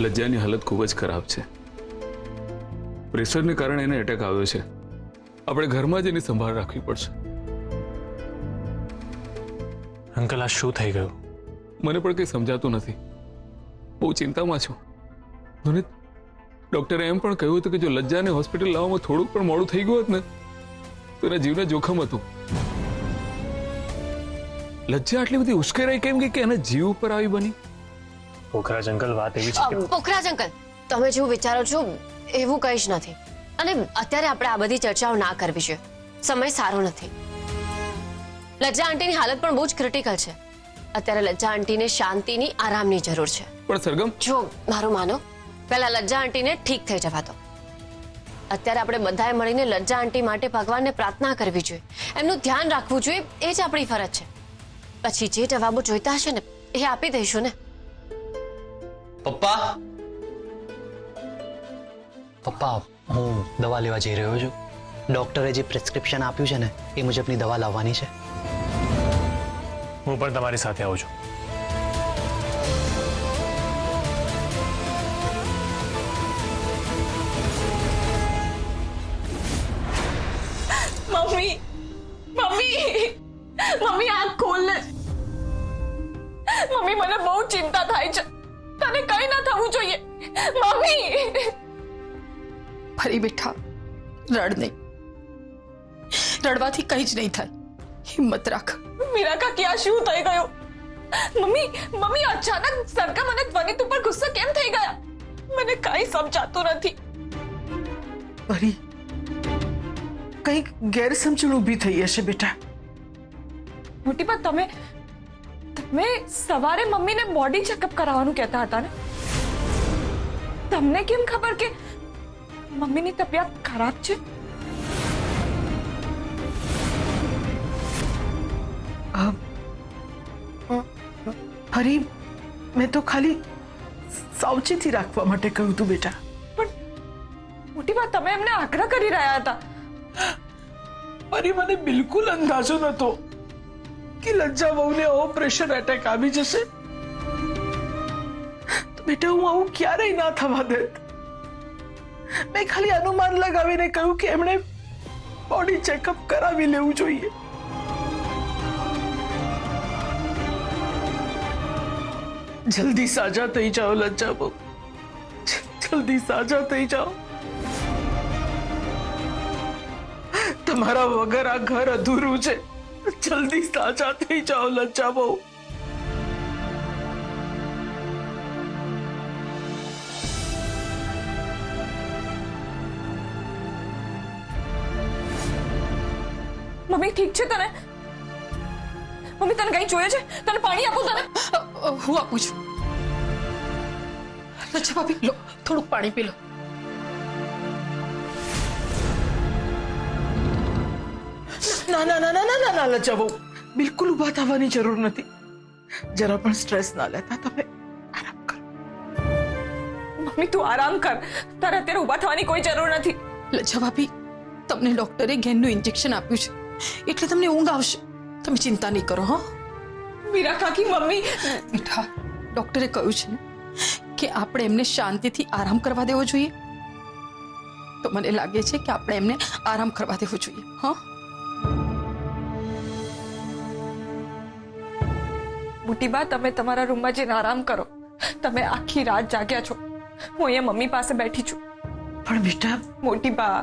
લજ્જાની હાલત ખૂબ જ ખરાબ છે. પ્રેશરને કારણે એને એટેક આવ્યો છે. આપણે ઘરમાં જ એની સંભાળ રાખવી પડશે. અંકલ, આ શું થઈ ગયું? મને પણ કંઈ સમજાતું નથી. બહુ ચિંતામાં છું. ધુનિત, ડોક્ટરે એમ પણ કહ્યું હતું કે જો લજ્જાને હોસ્પિટલ લાવવામાં થોડુંક પણ મોડું થઈ ગયું હોત ને તો એના જીવને જોખમ હતું. લજ્જા આટલી બધી ઉશ્કેરાઈ કેમ ગઈ કે એના જીવ ઉપર આવી બની? પોખરાજ અંકલ, વાત એવી છે કે પોખરાજ અંકલ, તમે જેવું વિચારો છો એવું કંઈ જ નથી. અને અત્યારે આપણે આ બધી ચર્ચાઓ ના કરવી જોઈએ. સમય સારો નથી. લજ્જા આંટીની હાલત પણ બહુ જ ક્રિટિકલ છે. અત્યારે લજ્જા આંટીને શાંતિની, આરામની જરૂર છે. પણ સરગમ, જો મારું માનો, પહેલા લજ્જા આંટીને ઠીક થઈ જવા દો. અત્યારે આપણે બધાએ મળીને લજ્જા આંટી માટે ભગવાનને પ્રાર્થના કરવી જોઈએ, એમનું ધ્યાન રાખવું જોઈએ. એ જ આપણી ફરજ છે. પછી જે જવાબો જોઈતા હશે ને એ આપી દઈશું ને. પપ્પા, પપ્પા, હું દવા લેવા જઈ રહ્યો છું. ડોક્ટરે જે પ્રિસ્ક્રિપ્શન આપ્યું છે ને એ મુજબની દવા લાવવાની છે. હું પણ તમારી સાથે આવું છું. મમ્મી, મમ્મી, મમ્મી, આંખ ખોલ ને. મમ્મી, મને બહુ ચિંતા થાય છે. તને કઈ ના થવું જોઈએ. મમ્મી, ફરી બેઠા, રડ નહીં. રડવાથી કઈ જ નહીં થાય. હિંમત રાખ. મીરા કાકી, આ શું થઈ ગયું? મમ્મી, મમ્મી, અચાનક સરગમ અને ધ્વનિત ઉપર ગુસ્સા કેમ થઈ ગયા? મને કઈ સમજાતું નથી. ફરી કઈક ગેરસમજણ ઊભી થઈ હશે બેટા. મોટી બા, તમે સવારે મમ્મીને બોડી ચેકઅપ કરાવવાનું કહેતા હતા ને? તમને કેમ ખબર કે મમ્મીની તબિયત ખરાબ છે? ફરી મેં તો ખાલી સાવચેતી રાખવા માટે કહ્યું તું બેટા. પણ મોટી બા, તમે એમને આગ્રહ કરી રહ્યા હતા. ફરી મને બિલકુલ અંદાજો નતો કે લજ્જા વહુને આવો પ્રેશર એટેક આવી જશે. તો બેટા, હું આવું ક્યારેય ના થવા દેત. મેં ખાલી અનુમાન લગાવીને કહ્યું કે એમણે બોડી ચેકઅપ કરાવી લેવું જોઈએ. જલ્દી સાજા થઈ જાઓ લજ્જા બહુ, જલ્દી સાજા થઈ જાઓ. તમારા વગર આ ઘર અધૂરું છે. જલ્દી સાજા થઈ જાઓ લજ્જા બહુ. મમ્મી, ઠીક છે તને? મમ્મી, તને કઈ જોઈએ છે? તને પાણી આપું? તને હું આપું છું. લજ્જા ભાભી, લો, થોડુંક પાણી પી લો. ના ના ના ના ના ના લજ્જા બહુ, બિલકુલ ઊભા થવાની જરૂર નથી. જરા પણ સ્ટ્રેસ ના લેતા. તમે આરામ કરો. મમ્મી, તું આરામ કર. તારે અત્યારે ઊભા થવાની કોઈ જરૂર નથી. લજ્જા ભાભી, તમને ડોક્ટરે ઘેનનું ઇન્જેક્શન આપ્યું છે એટલે તમને ઊંઘ આવશે. તમે ચિંતા નહીં કરો. હા મીરા કાકી, મમ્મી, બેટા, ડોક્ટરે કહ્યું છે ને કે આપણે એમને શાંતિથી આરામ કરવા દેવો જોઈએ. તો મને લાગે છે કે આપણે એમને આરામ કરવા દેવો જોઈએ. હા, મોટી બા, તમે તમારા રૂમમાં જઈને આરામ કરો. તમે આખી રાત જાગ્યા છો. હું અહીંયા મમ્મી પાસે બેઠી છું. પણ બેટા, મોટી બા,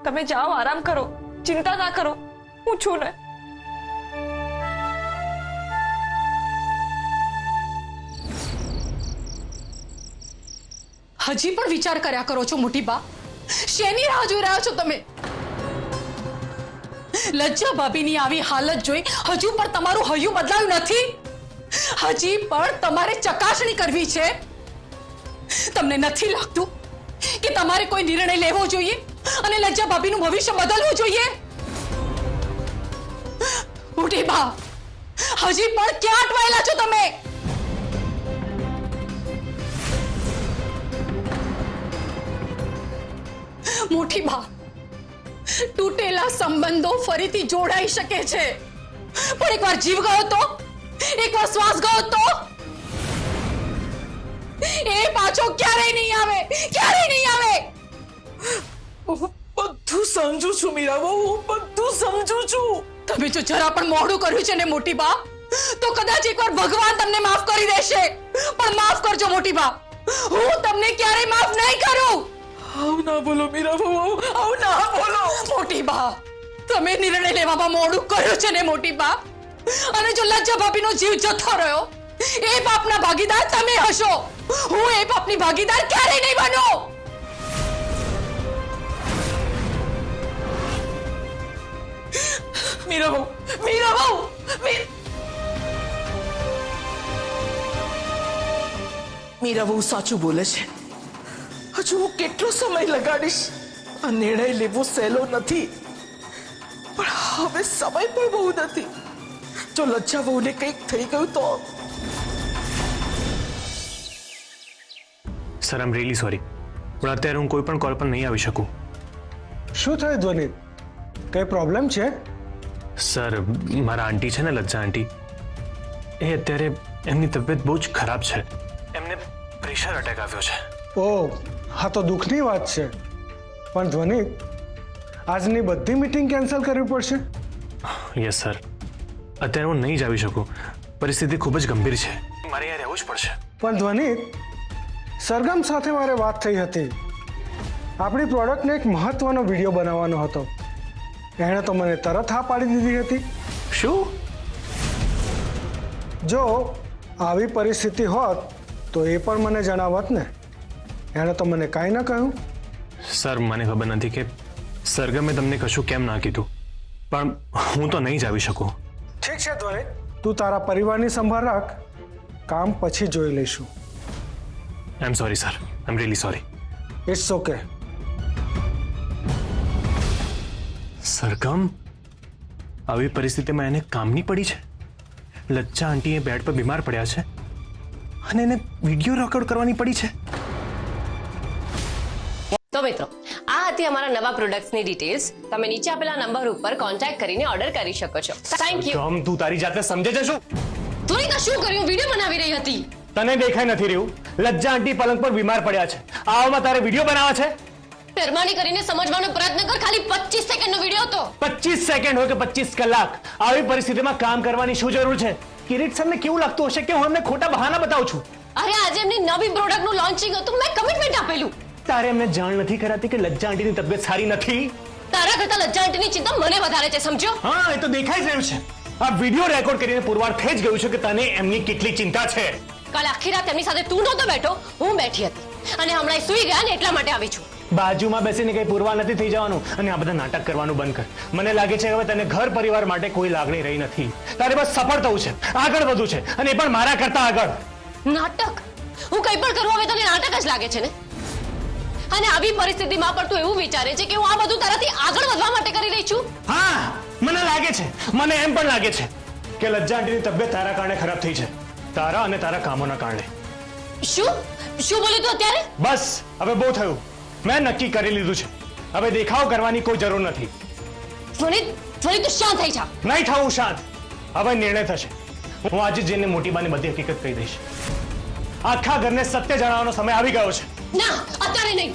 તમે જાઓ, આરામ કરો. ચિંતા ના કરો. હું છું ને. હજી પણ વિચાર કર્યા કરો છો મોટી બા? શેની રાહ જોઈ રહ્યા છો તમે? લજ્જા ભાભીની આવી હાલત જોઈ હજુ પણ તમારું હૈયું બદલાયું નથી? હજી પણ તમારે ચકાસણી કરવી છે? તમને નથી લાગતું કે તમારે કોઈ નિર્ણય લેવો જોઈએ અને લજ્જા ભાભીનું ભવિષ્ય બદલવું જોઈએ? મોટી બા, હજી પણ ક્યાં અટવાયેલા છો તમે? મોટી બા, તૂટેલા સંબંધો ફરીથી જોડાઈ શકે છે, પણ એકવાર જીવ ગયો તો, એકવાર શ્વાસ ગયો તો? એ પાછો ક્યારેય નહીં આવે, ક્યારેય નહીં આવે. હું બધું સમજુ છું મીરા બહુ, હું બધું સમજુ છું. તમે જો જરા પણ મોડું કર્યું છે ને મોટી બા, તો કદાચ એકવાર ભગવાન તમને માફ કરી દેશે. પણ માફ કરજો મોટી બા, હું તમને ક્યારેય માફ નહીં કરું. આવ ના બોલો મીરા બહુ, આવ ના બોલો. મોટી બા, તમે નિર્ણય લેવામાં મોડું કર્યું છે ને મોટી બા, અને જો લજ્જા ભાભીનો જીવ જતો રહ્યો, એ પાપના ભાગીદાર તમે હશો. હું એ પાપની ભાગીદાર ક્યારેય નહીં બનો. મીરા બહુ, મીરા બહુ, મીરા બહુ સાચું બોલે છે. હજુ હું કેટલો સમય લગાડીશ? આ નિર્ણય લેવો સહેલો નથી, પણ હવે સમય પણ બહુ નથી. જો લજ્જા બહુને કંઈક થઈ ગયું તો? Sir I am really sorry, પણ અત્યારે હું કોઈ પણ કોલ પર નહીં આવી શકું. શું થયું ધ્વનિત? કઈ પ્રોબ્લેમ છે? સર મારા આંટી છે ને લજ્જા આંટી, એ અત્યારે એમની તબિયત બહુ જ ખરાબ છે. એમને પ્રેશર અટેક આવ્યો છે. ઓહ, હા તો દુઃખની વાત છે. પણ ધ્વનિત, આજની બધી મીટિંગ કેન્સલ કરવી પડશે? યસ સર, અત્યારે હું નહીં જ આવી શકું. પરિસ્થિતિ ખૂબ જ ગંભીર છે, મારે અહીંયા રહેવું જ પડશે. પણ ધ્વનિત, સરગમ સાથે મારે વાત થઈ હતી. આપણી પ્રોડક્ટને એક મહત્વનો વિડીયો બનાવવાનો હતો. એણે તો મને તરત હા પાડી દીધી હતી. શું? જો આવી પરિસ્થિતિ હોત તો એ પણ મને જણાવત ને. એણે તો મને કાંઈ ન કહ્યું. સર મને ખબર નથી કે સરગમે તમને કશું કેમ ના કીધું, પણ હું તો નહીં જ આવી શકું. ઠીક છે ધ્વનિત, તું તારા પરિવારની સંભાળ રાખ. કામ પછી જોઈ લઈશું. I am sorry sir, I am really sorry. It's okay. Sargam આવી પરિસ્થિતિમાં એને કામની પડી છે. લજ્જા આંટી એ બેડ પર બીમાર પડ્યા છે અને એને વિડીયો રેકોર્ડ કરવાની પડી છે. તો મિત્રો, આ હતી અમારા નવા પ્રોડક્ટ્સની ડિટેલ્સ. તમે નીચે આપેલા નંબર ઉપર કોન્ટેક્ટ કરીને ઓર્ડર કરી શકો છો. Thank you. સરગમ તું તારી જાતને સમજે છે શું? ધ્વનિતા શું કર્યું? વિડીયો બનાવી રહી હતી. તને દેખાઈ નથી રહ્યું? લજ્જા આંટી પલંગ પર બીમાર પડ્યા છે, આવામાં તારે વિડીયો બનાવવા છે? મહેરબાની કરીને સમજવાનો પ્રયત્ન કર. ખાલી 25 સેકન્ડનો વિડીયો હતો. 25 સેકન્ડ હોય કે 25 કલાક, આવી પરિસ્થિતિમાં કામ કરવાની શું જરૂર છે? કિરીટ સરને કેવું લાગતું હશે કે હું એમને ખોટા બહાના બતાવું છું? અરે આજે એમની નવી પ્રોડક્ટનું લોન્ચિંગ હતું, મેં કમિટમેન્ટ આપેલું. તારે એમને જાણ નથી કરાતી કે લજ્જા આંટીની તબિયત સારી નથી? તારા કરતા લજ્જા આંટીની ચિંતા મને વધારે છે, સમજ્યો? હા, એ તો દેખાઈ જ રહ્યું છે. આ વિડીયો રેકોર્ડ કરીને પુરવાર થઈ જ ગયું છે કે તને એમની કેટલી ચિંતા છે. કાલે આખી રાત એમની સાથે તું નહોતો બેઠો, હું બેઠી હતી, અને હમણાં સુઈ ગયા ને એટલા માટે આવી છું. બાજુમાં બેસીને કઈ પુરવાર નથી થઈ જવાનું, અને આ બધા નાટક કરવાનું બંધ કર. મને લાગે છે કે હવે તને ઘર પરિવાર માટે કોઈ લાગણી રહી નથી. તારે બસ સફળ થવું છે, આગળ વધવું છે, અને એ પણ મારા કરતા આગળ. નાટક? હું કંઈ પણ કરું હવે તને નાટક જ લાગે છે ને? અને આવી પરિસ્થિતિમાં પણ તું એવું વિચારે છે કે હું આ બધું તારાથી આગળ વધવા માટે કરી રહી છું? હા, મને લાગે છે, મને એમ પણ લાગે છે કે લજ્જા આંટીની તબિયત તારા કારણે ખરાબ થઈ છે, તારા અને તારા કામોના કારણે. શું શું બોલ્યું તું અત્યારે? બસ હવે બહુ થયું. મેં નક્કી કરી લીધું છે, હવે દેખાવ કરવાની કોઈ જરૂર નથી. ધ્વનિત, તું શાંત થઈ જા. નહીં થવું શાંત. હવે નિર્ણય થશે. હું આજે જઈને મોટી બાને બધી હકીકત કહી દઈશ. આખા ઘરને સત્ય જણાવવાનો સમય આવી ગયો છે. ના, અત્યારે નહીં.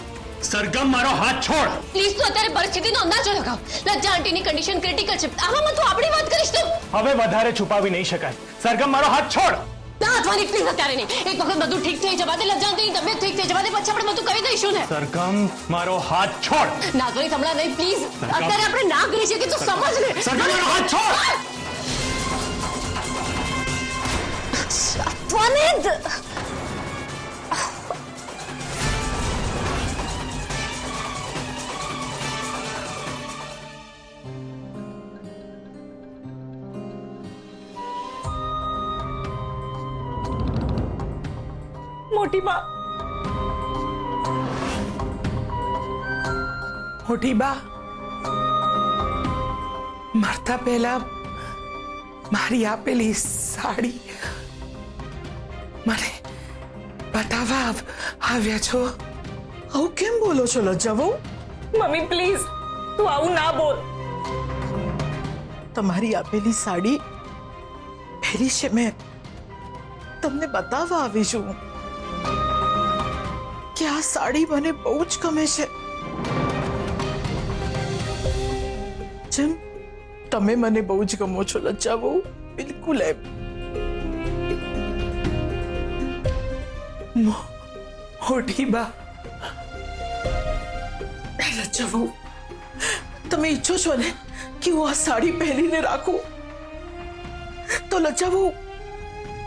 સરગમ, મારો હાથ છોડ. પ્લીઝ તું અત્યારે પરિસ્થિતિનો અંદાજો લગાવ. લજ્જા આંટીની કન્ડિશન ક્રિટિકલ છે, આવામાં તું આપણી વાત કરીશ તો? હવે વધારે છુપાવી નહીં શકાય. સરગમ, મારો હાથ છોડ. ના ધ્વનિત, પ્લીઝ અત્યારે નહીં. એક વખત બધું ઠીક થઈ જવા દે, લજ્જા આંટીની તબિયત ઠીક થઈ જવા દે, પછી આપણે બધું કરી દઈશું ને. સરગમ, મારો હાથ છોડ. ના ધ્વનિત, હમણાં નહીં, પ્લીઝ. અત્યારે આપણે ના કરી શકીએ, તું સમજ ને. સરગમ, મારો હાથ છોડ. ધ્વનિત, મોટી બા, મોટી બા, મરતા પહેલા મારી આપેલી સાડી મને બતાવવા આવ્યા છો. આવું કેમ બોલો છો લજ્જા બહુ? મમ્મી પ્લીઝ, તું આવું ના બોલ. તમારી આપેલી સાડી પહેરી છે મેં, તમને બતાવવા આવી છું. કે આ સાડી મને બહુ જ ગમે છે, જેમ તમે મને બહુ જ ગમો છો લજ્જા બહુ. બિલકુલ એમ. મોટી બા, લજ્જા બહુ, તમે ઈચ્છો છો ને કે હું આ સાડી પહેરીને રાખું, તો લજ્જા બહુ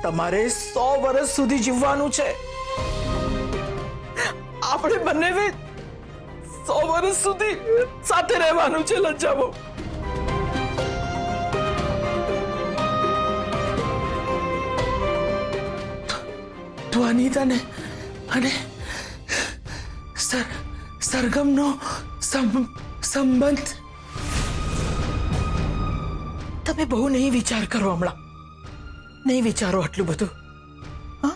તમારે 100 વર્ષ સુધી જીવવાનું છે. આપણે બંને 100 વર્ષ સુધી સાથે રહેવાનું છે લજ્જા બહુ. તું અનિતાને અને સરગમનો સંબંધ તમે બહુ નહીં વિચાર કરો હમણાં. નહીં વિચારો આટલું બધું. હા,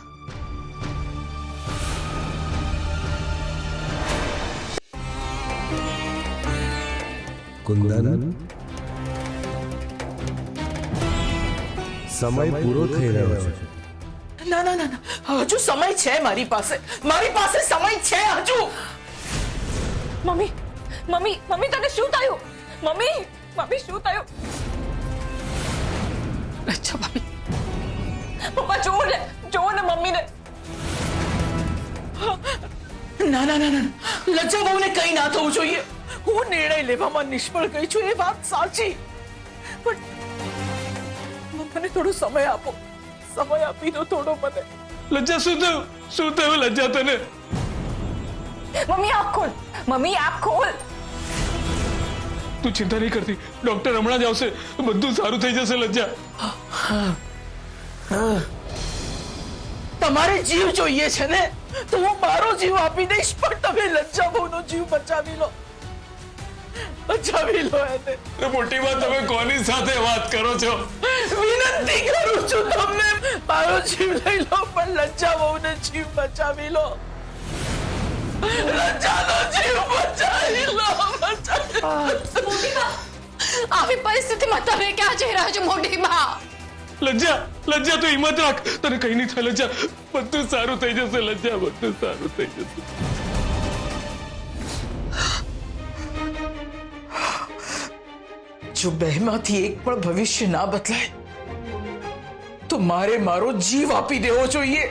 કુંદન, સમય પૂરો થઈ રહ્યો છે. ના ના ના ના, હજુ સમય છે મારી પાસે. મારી પાસે સમય છે હજુ. મમ્મી મમ્મી મમ્મી તને શું થયું? મમ્મી મમ્મી શું થયું? અચ્છા ભાભી, પપ્પા જુઓ ને મમ્મીને. ના ના ના ના, લજ્જા બહુને કઈ ના થવું જોઈએ. હું નિર્ણય લેવામાં નિષ્ફળ ગઈ છું, એ વાત સાચી, પણ મને થોડો સમય આપો. સમય આપી દો થોડો મને. લજ્જા શું થયું લજ્જા તને? મમ્મી આંખ ખોલ, મમ્મી આંખ ખોલ. તું ચિંતા નહીં કરતી, ડોક્ટર હમણાં જ આવશે, બધું સારું થઈ જશે લજ્જા. તમારે જીવ જોઈએ છે ને, તો હું મારો જીવ આપી દઈશ, પણ તમે લજ્જા બહુનો જીવ બચાવી લો. બચાવી લો એને. મોટી વાત, તમે કોની સાથે વાત કરો છો? વિનંતી કરું છું તમને, મારો જીવ લઈ લો, પણ લજ્જા બહુને જીવ બચાવી લો. લજ્જાનો જીવ બચાવી લો. મોટી બા, આવી પરિસ્થિતિમાં તમે ક્યાં જઈ રહ્યા છો મોટી બા? લજ્જા તું હિંમત રાખ, તને કઈ નહીં થાય લજ્જા, બધું સારું થઈ જશે લજ્જા, બધું સારું થઈ જશે. જો બેમાંથી એક પણ ભવિષ્ય ના બદલાય તો મારે મારો જીવ આપી દેવો જોઈએ.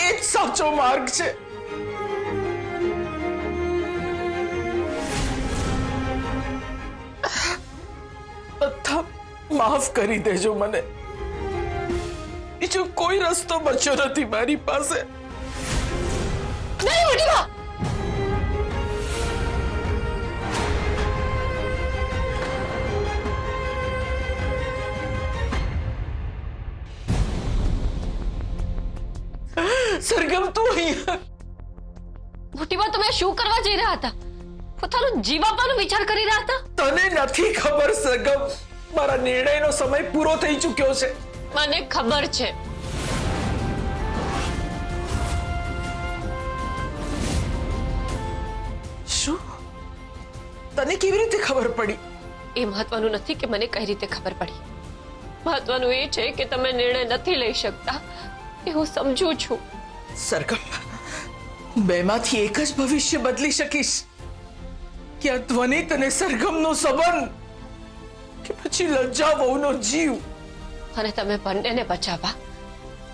એ જ સાચો માર્ગ છે. બધા માફ કરી દેજો મને. બીજો કોઈ રસ્તો બચ્યો નથી મારી પાસે. નહીં મોટી બા, સરગમ તું અહીંયા. મોટી બા, તમે શું કરવા જઈ રહ્યા હતા? પોતાનો જીવ આપવાનો વિચાર કરી રહ્યા હતા? તને નથી ખબર સરગમ, મારા નિર્ણયનો સમય પૂરો થઈ ચૂક્યો છે. મને ખબર છે. શું? તને કેવી રીતે ખબર પડી? એ મહત્વનું નથી કે મને કઈ રીતે ખબર પડી. મહત્વનું એ છે કે તમે નિર્ણય નથી લઈ શકતા, એ હું સમજુ છું. સરગમ, હું બેમાંથી એક જ ભવિષ્ય બદલી શકીશ. કે આ ધ્વનિત અને સરગમનો સંબંધ, કે પછી લજ્જા બહુનો જીવ. અને તમે બંનેને બચાવવા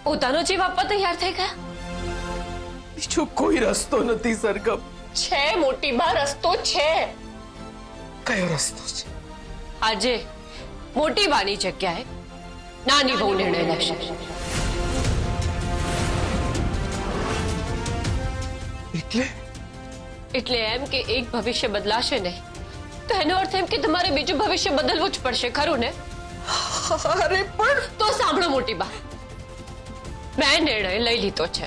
પોતાનો જીવ આપવા તૈયાર થઈ ગયા? બીજો કોઈ રસ્તો નથી સરગમ. છે મોટી બા, રસ્તો છે. કયો રસ્તો છે? આજે મોટી બાની જગ્યાએ નાની બહુ નિર્ણય લેશે. એટલે એમ કે એક ભવિષ્ય બદલાશે નહીં, તો એનો અર્થ એમ કે તમારે બીજું ભવિષ્ય બદલવું જ પડશે, ખરું ને? અરે પણ તો સાંભળો મોટી બા, મેં નિર્ણય લઈ લીધો છે.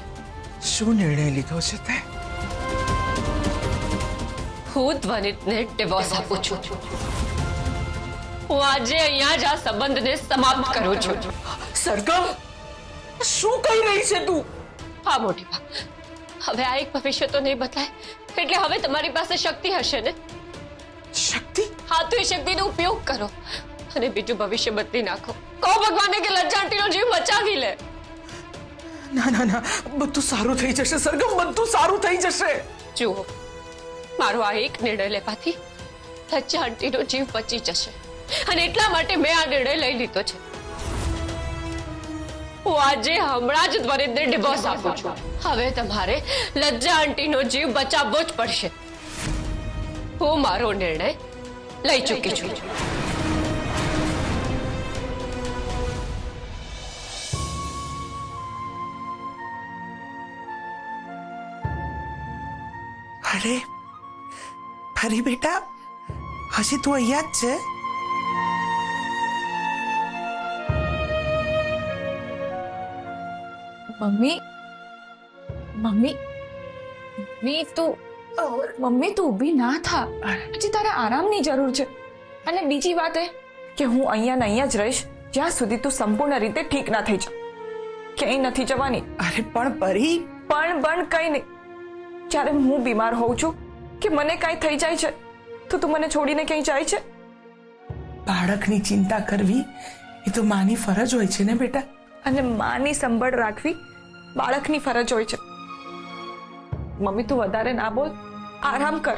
શું નિર્ણય લીધો છે તે? હું ધ્વનિતને ડિવોર્સ આપું છું. હું આજે અહીંયા જ આ સંબંધને સમાપ્ત કરું છું. સરગમ, શું કહી રહી છે તું? હા મોટી બા, હવે આ એક ભવિષ્ય તો નહીં બદલાય, એટલે હવે તમારી પાસે શક્તિ હશે ને? શક્તિ? હા, તો એ શક્તિનો ઉપયોગ કરો અને બીજું ભવિષ્ય બદલી નાખો. કહો ભગવાનને કે લજ્જા આંટીનો જીવ બચાવી લે. ના ના ના, બધું સારું થઈ જશે સરગમ, બધું સારું થઈ જશે. જુઓ, મારો આ એક નિર્ણય લેવાથી લજ્જા આંટીનો જીવ બચી જશે અને એટલા માટે મેં આ નિર્ણય લઈ લીધો છે. હું આજે હમણાં જ ત્વરિતને ડિવોર્સ આપું છું. હવે તમારે લજ્જા આંટીનો જીવ બચાવવો જ પડશે. હું મારો નિર્ણય લઈ ચૂકી છું. અરે ફરી બેટા, હજી તું અહીંયા જ છે? મમ્મી મમ્મી મમ્મી તું ઊભી ના થા. હજી તારે આરામની જરૂર છે. અને બીજી વાત એ કે હું અહીંયા ને અહીંયા જ રહીશ જ્યાં સુધી તું સંપૂર્ણ રીતે ઠીક ના થઈ જા. ક્યાંય નથી જવાની. અરે પણ પરી, પણ કઈ નહીં. જ્યારે હું બીમાર હોઉં છું કે મને કાંઈ થઈ જાય છે તો તું મને છોડીને ક્યાંય જાય છે? બાળકની ચિંતા કરવી એ તો માની ફરજ હોય છે ને બેટા. અને માની સંભાળ રાખવી બાળકની ફરજ હોય છે. મમ્મી તું વધારે ના બોલ, આરામ કર.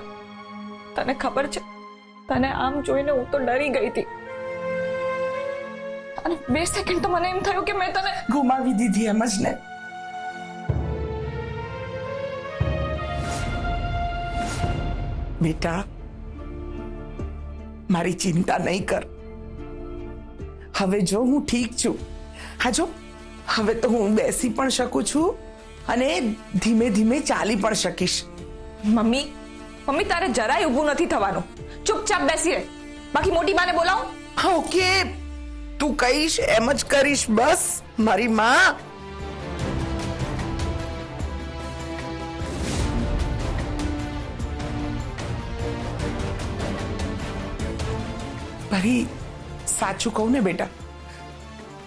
તને ખબર છે, તને આમ જોઈને હું તો ડરી ગઈ હતી અને 2 સેકન્ડ તો મને એમ થયું કે મેં તને ગુમાવી દીધી એમ જ ને. બેટા, મારી ચિંતા નહીં કર. હવે જો હું ઠીક છું, હા જો હવે તો હું બેસી પણ શકું છું અને ધીમે ધીમે ચાલી પણ શકીશ. મમ્મી તારે જરાય ઊભું નથી થવાનું. ચૂપચાપ બેસી રહે. બાકી મોટી બાને બોલાવું? ઓકે, તું કહીશ એમ જ કરીશ. બસ મારી માં. પરી, સાચું કહું ને બેટા,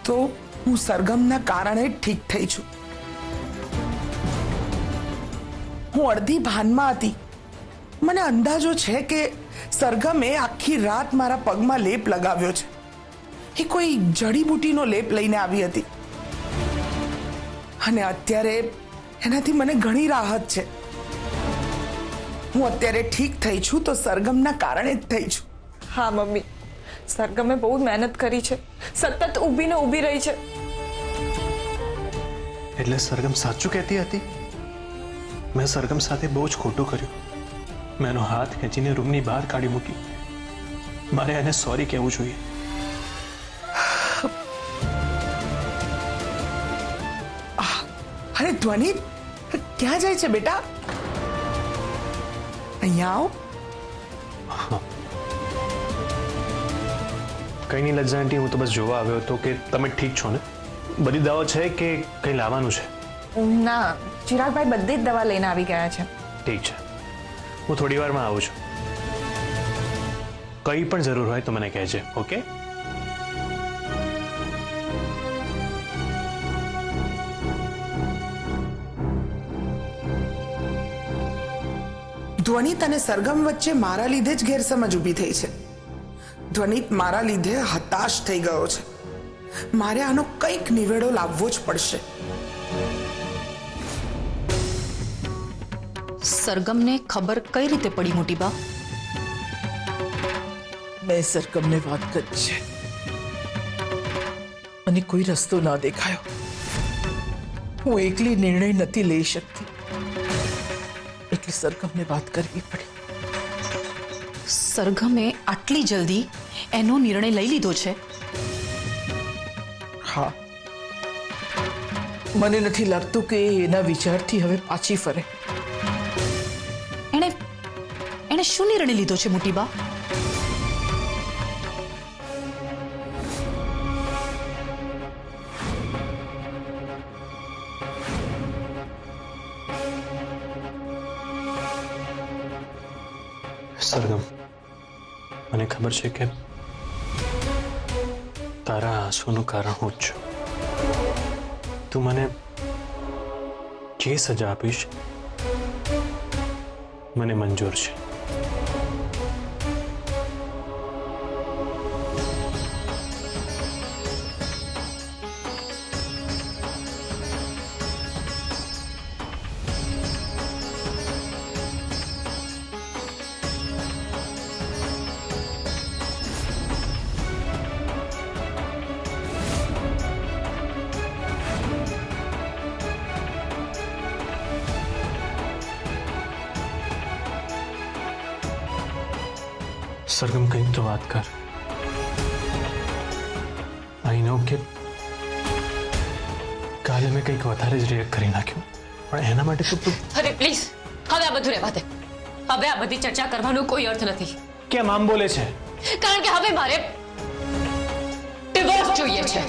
તો હું સરગમના કારણે ઠીક થઈ છું. હું અડધી ભાનમાં હતી. મને અંદાજો છે કે સરગમે આખી રાત મારા પગમાં લેપ લગાવ્યો છે. એ કોઈ જડીબુટીનો લેપ લઈને આવી હતી અને અત્યારે એનાથી મને ઘણી રાહત છે. હું અત્યારે ઠીક થઈ છું તો સરગમના કારણે જ થઈ છું. હા મમ્મી, સરગમે બહુ મહેનત કરી છે. સતત ઊભીને ઊભી રહી છે. એટલે સરગમ સાચું કહેતી હતી? મેં સરગમ સાથે બહુ જ ખોટું કર્યું. મેં એનો હાથ ખેંચીને રૂમની બહાર કાઢી મૂકી. મારે એને સોરી કહેવું જોઈએ. અરે ધ્વનિ, ક્યાં જાય છે બેટા? અહીંયા આવો. કઈ નહીં લજ્જા આંટી, હું તો બસ જોવા આવ્યો હતો કે તમે ઠીક છો ને. બધી દવા છે કે કંઈ લાવવાનું છે? ના, ચિરાગભાઈ બધી જ દવા લઈને આવી ગયા છે. ઠીક છે, હું થોડી વારમાં આવું છું. કંઈ પણ જરૂર હોય તો મને કહેજે. ઓકે? ધ્વનિત અને સરગમ વચ્ચે મારા લીધે જ ગેરસમજ ઊભી થઈ છે. ધ્વનિત મારા લીધે હતાશ થઈ ગયો છે. મારે આનો કંઈક નિવેડો લાવવો જ પડશે. સરગમને ખબર કઈ રીતે પડી મોટી બા? મેં સરગમને વાત કરી છે. મને કોઈ રસ્તો ના દેખાયો. હું એકલી નિર્ણય નથી લઈ શકતી, એટલે સરગમને વાત કરવી પડી. સરગમે આટલી જલ્દી એનો નિર્ણય લઈ લીધો છે? હા, મને નથી લાગતું કે એના વિચારથી હવે પાછી ફરે. એણે શું નિર્ણય લીધો છે મોટી બા? સરગમ, મને ખબર છે કે તારા આંસુનું કારણ હું જ છું. તું મને જે સજા આપીશ મને મંજૂર છે. સરગમ કંઈક તો વાત કર. આઈ નો કે કાલે મેં કંઈક વધારે જ રિએક્ટ કરી નાખ્યું, પણ એના માટે તો તું અરે પ્લીઝ, હવે આ બધું રહેવા દે. હવે આ બધી ચર્ચા કરવાનો કોઈ અર્થ નથી. કેમ આમ બોલે છે? કારણ કે હવે મારે ડિવોર્સ જોઈએ છે.